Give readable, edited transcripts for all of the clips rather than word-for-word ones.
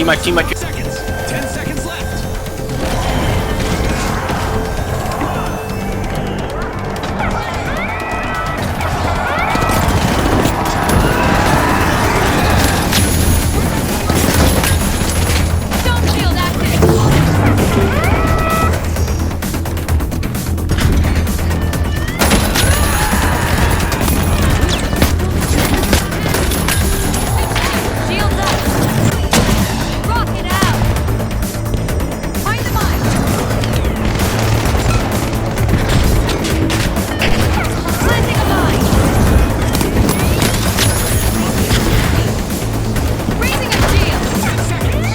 T-match. Seconds. 10 seconds left. Don't shield active. Shields up. Rocket out. Find the mine. Planting a mine. Raising a shield. 10 seconds.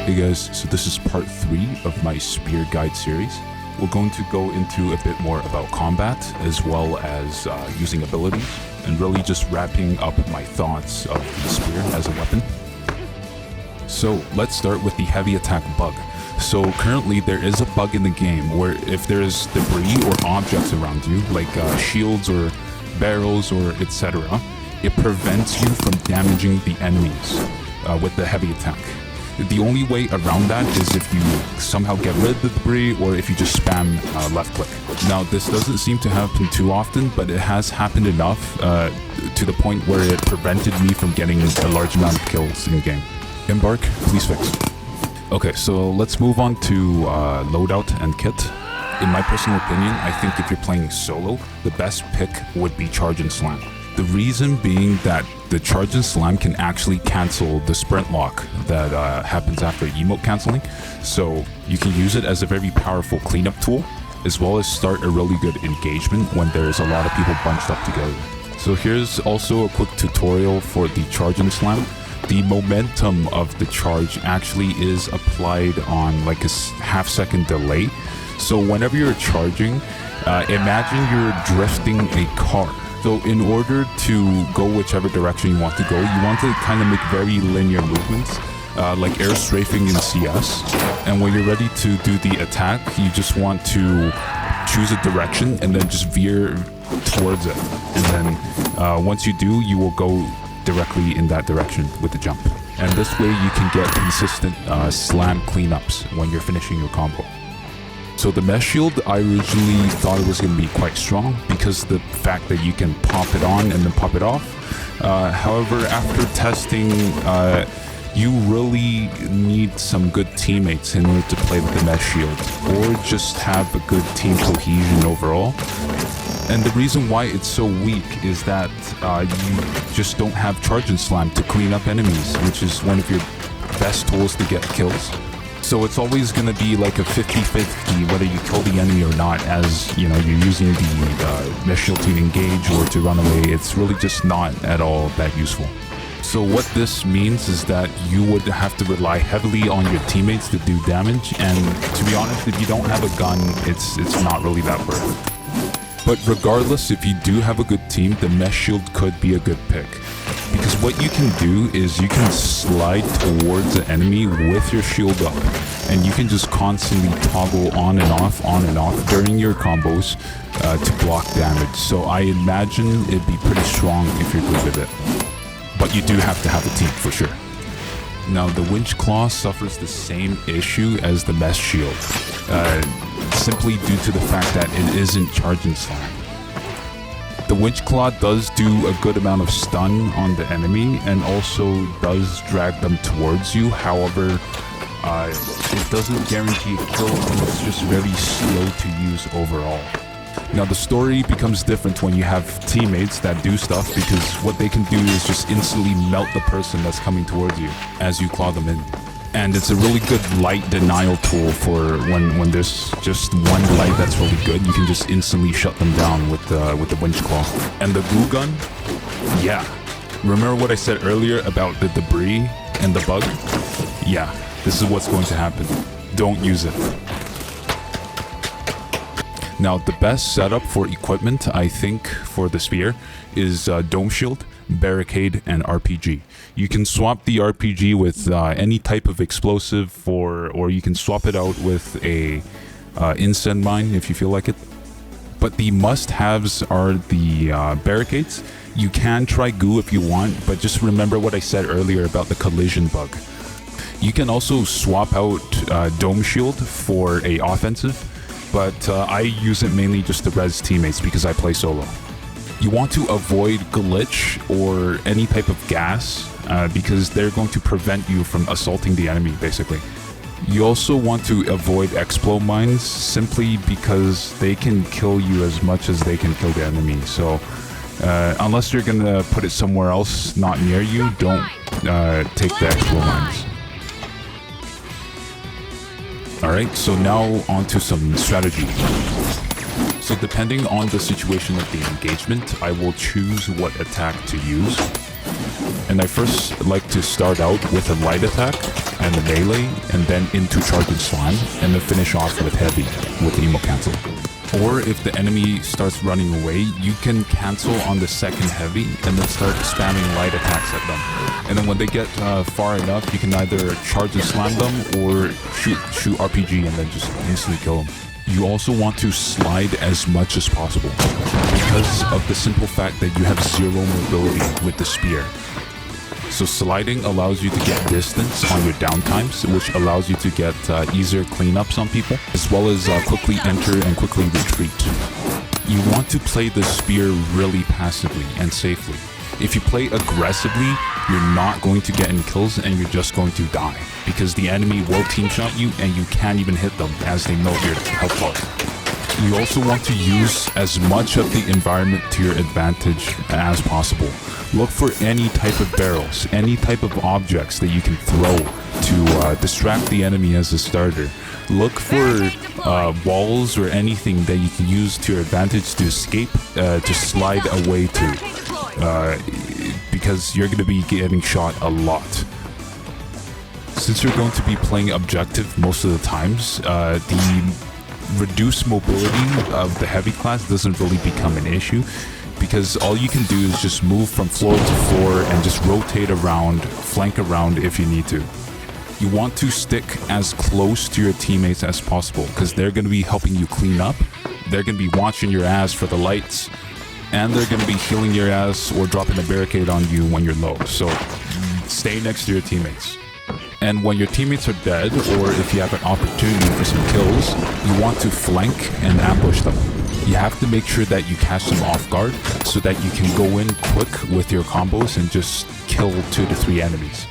Hey guys, so this is part 3 of my Spear Guide series. We're going to go into a bit more about combat, as well as using abilities, and really just wrapping up my thoughts of the spear as a weapon. So let's start with the heavy attack bug. So currently there is a bug in the game where if there is debris or objects around you, like shields or barrels or etc., it prevents you from damaging the enemies with the heavy attack. The only way around that is if you somehow get rid of the debris or if you just spam left click. Now this doesn't seem to happen too often, but it has happened enough to the point where it prevented me from getting a large amount of kills in game. Embark, please fix. Okay, so let's move on to loadout and kit. In my personal opinion, I think if you're playing solo, the best pick would be Charge and Slam. The reason being that the Charge and Slam can actually cancel the sprint lock that happens after emote canceling. So you can use it as a very powerful cleanup tool, as well as start a really good engagement when there's a lot of people bunched up together. So here's also a quick tutorial for the Charge and Slam. The momentum of the charge actually is applied on like a half-second delay. So whenever you're charging, imagine you're drifting a car. So in order to go whichever direction you want to go, you want to kind of make very linear movements, like air strafing in CS. And when you're ready to do the attack, you just want to choose a direction and then just veer towards it. And then once you do, you will go directly in that direction with the jump. And this way you can get consistent slam cleanups when you're finishing your combo. So the mesh shield, I originally thought it was going to be quite strong because the fact that you can pop it on and then pop it off. However, after testing, you really need some good teammates in order to play with the mesh shield, or just have a good team cohesion overall. And the reason why it's so weak is that you just don't have Charge and Slam to clean up enemies, which is one of your best tools to get kills. So it's always going to be like a 50-50 whether you kill the enemy or not, as you know, you're using the mesh shield to engage or to run away. It's really just not at all that useful. So what this means is that you would have to rely heavily on your teammates to do damage, and to be honest, if you don't have a gun, it's not really that worth it. But regardless, if you do have a good team, the mesh shield could be a good pick. Because what you can do is you can slide towards the enemy with your shield up, and you can just constantly toggle on and off during your combos to block damage. So I imagine it'd be pretty strong if you're good with it. But you do have to have a team for sure. Now the Winch Claw suffers the same issue as the mesh shield, simply due to the fact that it isn't Charge and Slam. The Winch Claw does do a good amount of stun on the enemy and also does drag them towards you. However, it doesn't guarantee a kill, and it's just very slow to use overall. Now the story becomes different when you have teammates that do stuff, because what they can do is just instantly melt the person that's coming towards you as you claw them in. And it's a really good light denial tool for when there's just one light that's really good. You can just instantly shut them down with the winch claw. And the glue gun, yeah. Remember what I said earlier about the debris and the bug? Yeah, this is what's going to happen. Don't use it. Now, the best setup for equipment, I think, for the spear is dome shield, barricade, and RPG. You can swap the RPG with any type of explosive, or you can swap it out with a incense mine if you feel like it. But the must-haves are the barricades. You can try goo if you want, but just remember what I said earlier about the collision bug. You can also swap out dome shield for a offensive, but I use it mainly just to res teammates because I play solo. You want to avoid glitch or any type of gas because they're going to prevent you from assaulting the enemy, basically. You also want to avoid explode mines simply because they can kill you as much as they can kill the enemy. So unless you're gonna put it somewhere else not near you, don't take the explode mines. Alright, so now on to some strategy. So depending on the situation of the engagement, I will choose what attack to use. And I first like to start out with a light attack and a melee, and then into charge and slam, and then finish off with heavy with the emote cancel. Or if the enemy starts running away, you can cancel on the second heavy and then start spamming light attacks at them. And then when they get far enough, you can either charge and slam them or shoot RPG and then just instantly kill them. You also want to slide as much as possible because of the simple fact that you have zero mobility with the spear. So sliding allows you to get distance on your downtimes, which allows you to get easier cleanups on people, as well as quickly enter and quickly retreat. You want to play the spear really passively and safely. If you play aggressively, you're not going to get any kills and you're just going to die, because the enemy will team shot you and you can't even hit them as they know your health bar. You also want to use as much of the environment to your advantage as possible. Look for any type of barrels, any type of objects that you can throw to distract the enemy as a starter. Look for walls or anything that you can use to your advantage to escape, to slide away to, because you're going to be getting shot a lot. Since you're going to be playing objective most of the times, the reduced mobility of the heavy class doesn't really become an issue, because all you can do is just move from floor to floor and just rotate around, flank around if you need to. You want to stick as close to your teammates as possible, because they're going to be helping you clean up, they're going to be watching your ass for the lights, and they're going to be healing your ass or dropping a barricade on you when you're low. So stay next to your teammates. And when your teammates are dead, or if you have an opportunity for some kills, you want to flank and ambush them. You have to make sure that you catch them off guard so that you can go in quick with your combos and just kill 2 to 3 enemies.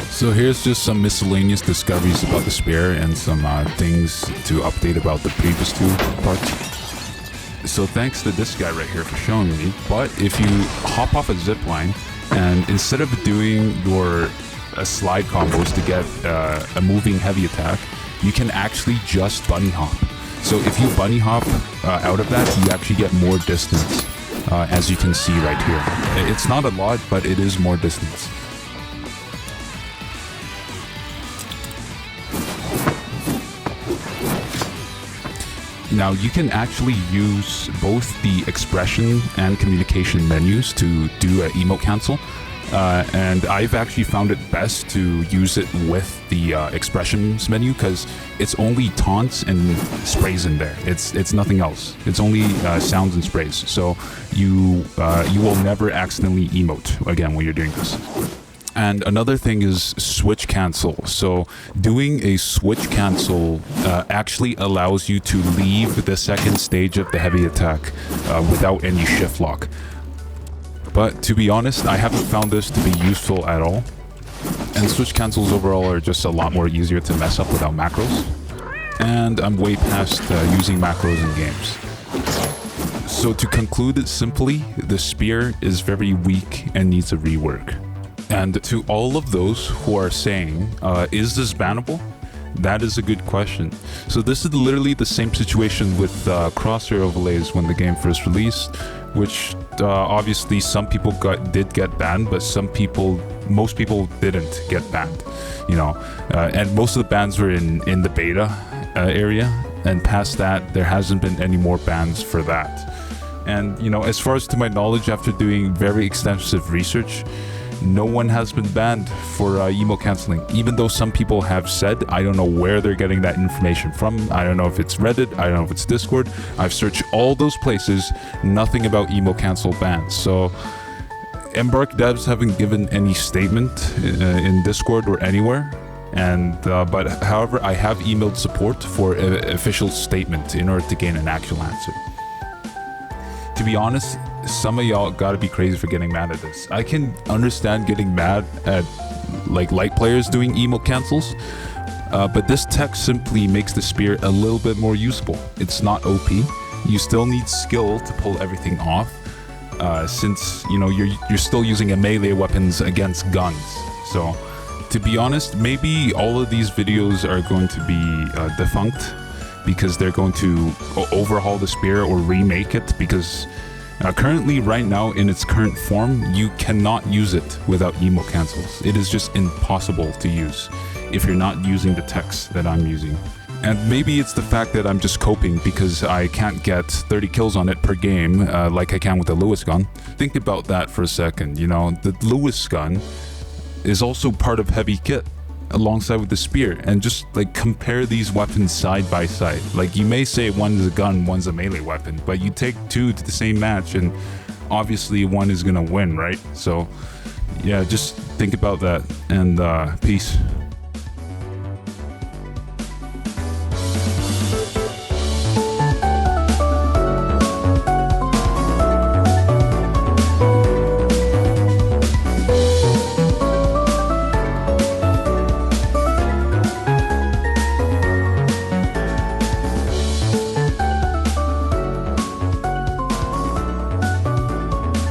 So here's just some miscellaneous discoveries about the spear and some things to update about the previous 2 parts. So thanks to this guy right here for showing me, but if you hop off a zipline and instead of doing your slide combos to get a moving heavy attack, you can actually just bunny hop. So if you bunny hop out of that, you actually get more distance, as you can see right here. It's not a lot, but it is more distance. Now you can actually use both the expression and communication menus to do an emote cancel, and I've actually found it best to use it with the expressions menu, because it's only taunts and sprays in there. It's nothing else. It's only sounds and sprays. So you will never accidentally emote again when you're doing this. And another thing is switch cancel. So doing a switch cancel actually allows you to leave the second stage of the heavy attack without any shift lock. But to be honest, I haven't found this to be useful at all. And switch cancels overall are just a lot more easier to mess up without macros. And I'm way past using macros in games. So to conclude it simply, the spear is very weak and needs a rework. And to all of those who are saying, is this bannable? That is a good question. So this is literally the same situation with crosshair overlays when the game first released, which obviously some people did get banned, but most people didn't get banned, you know. And most of the bans were in the beta area, and past that, there hasn't been any more bans for that. And, you know, as far as to my knowledge, after doing very extensive research, no one has been banned for emo canceling, even though some people have said. I don't know where they're getting that information from. I don't know if it's Reddit, I don't know if it's Discord. I've searched all those places, nothing about emo cancel bans. So Embark devs haven't given any statement in Discord or anywhere. And but however, I have emailed support for an official statement in order to gain an actual answer. To be honest, some of y'all gotta be crazy for getting mad at this. I can understand getting mad at like light players doing emo cancels, but this tech simply makes the spear a little bit more usable. It's not OP. You still need skill to pull everything off, since you know you're still using a melee weapons against guns. So to be honest, maybe all of these videos are going to be defunct, because they're going to overhaul the spear or remake it, because currently, right now, in its current form, you cannot use it without emo cancels. It is just impossible to use if you're not using the text that I'm using. And maybe it's the fact that I'm just coping because I can't get 30 kills on it per game like I can with the Lewis gun. Think about that for a second. You know, the Lewis gun is also part of heavy kit alongside with the spear, and just like compare these weapons side by side. Like, you may say one is a gun, one's a melee weapon, but you take two to the same match and obviously one is gonna win, right? So yeah, just think about that, and peace.